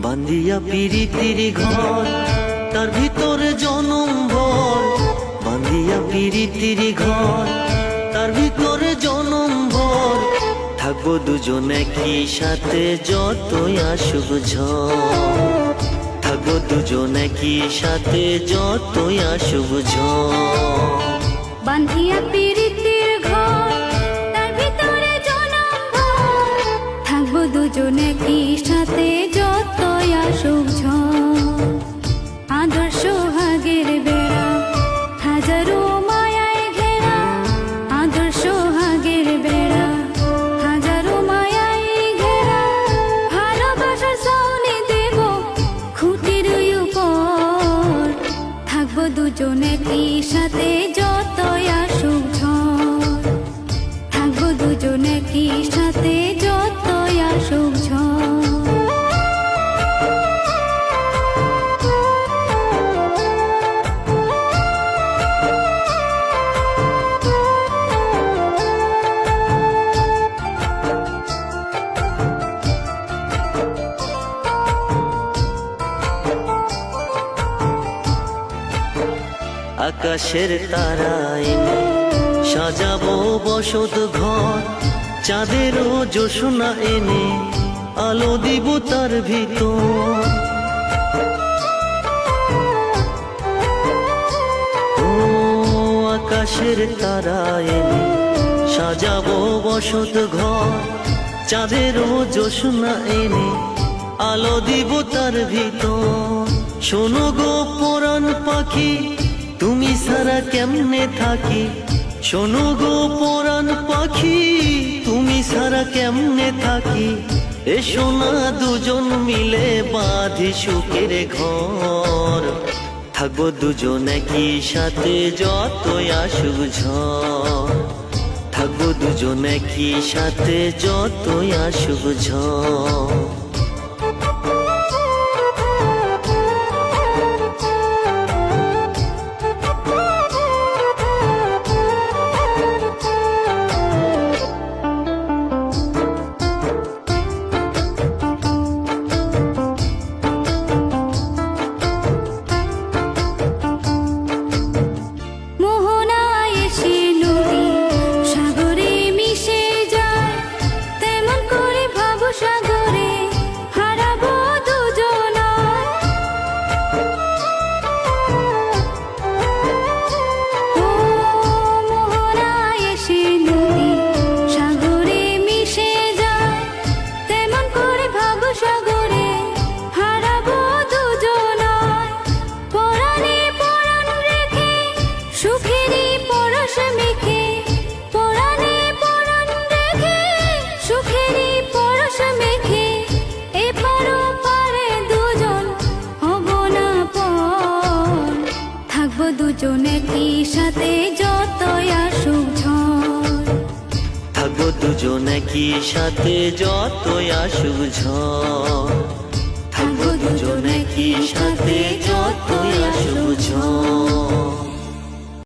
বান্ধিয়া পিরিতির ঘর তার ভিতরে জনম ভর, বান্ধিয়া পিরিতির ঘর তার ভিতরে জনম ভর, থাকবো দুজনে কি সাথে যতই আসুক ঝড়, থাকবো দুজনে কি সাথে যতই আসুক ঝড়। বান্ধিয়া পিরিতির ঘর তার ভিতরে জনম ভর, থাকবো দুজনে কি সাথে যতই আসুক ঝড়। আদর সোহাগের বেড়া হাজারো মায়ায় ঘেরা, আদর সোহাগের বেড়া হাজারো মায়ায় ঘেরা, ভালোবাসার ছাউনি দেব খুঁটির উপর, থাকবো দুজনে কি সাথে যতই আসুক ঝড়, থাকবো দুজনে কি সাথে যতই আসুক ঝড়। আকাশের তারা এনে সাজাবো বসত ঘর, চাঁদেরও জোছনা এনে আলো দিব তার ভিতর। ও আকাশের তারা এনে সাজাবো বসত ঘর, চাঁদেরও জোছনা এনে আলো দিব তার ভিতর। শোনো গো পরাণ পাখি তুমি সারা কেমনে থাকি, শোনো গো পরাণ পাখি তুমি সারা কেমনে থাকি, এসো না দুজন মিলে বাঁধি সুখের ঘর, থাকবো দুজনে কি সাথে যতই আসুক ঝড়, থাকবো দুজনে কি সাথে যতই আসুক ঝড়। দুজনে কি সাথে যতই আসুক ঝড়, থাকবো দুজনে কি সাথে যতই আসুক ঝড়, থাকবো দুজনে কি সাথে যতই আসুক ঝড়।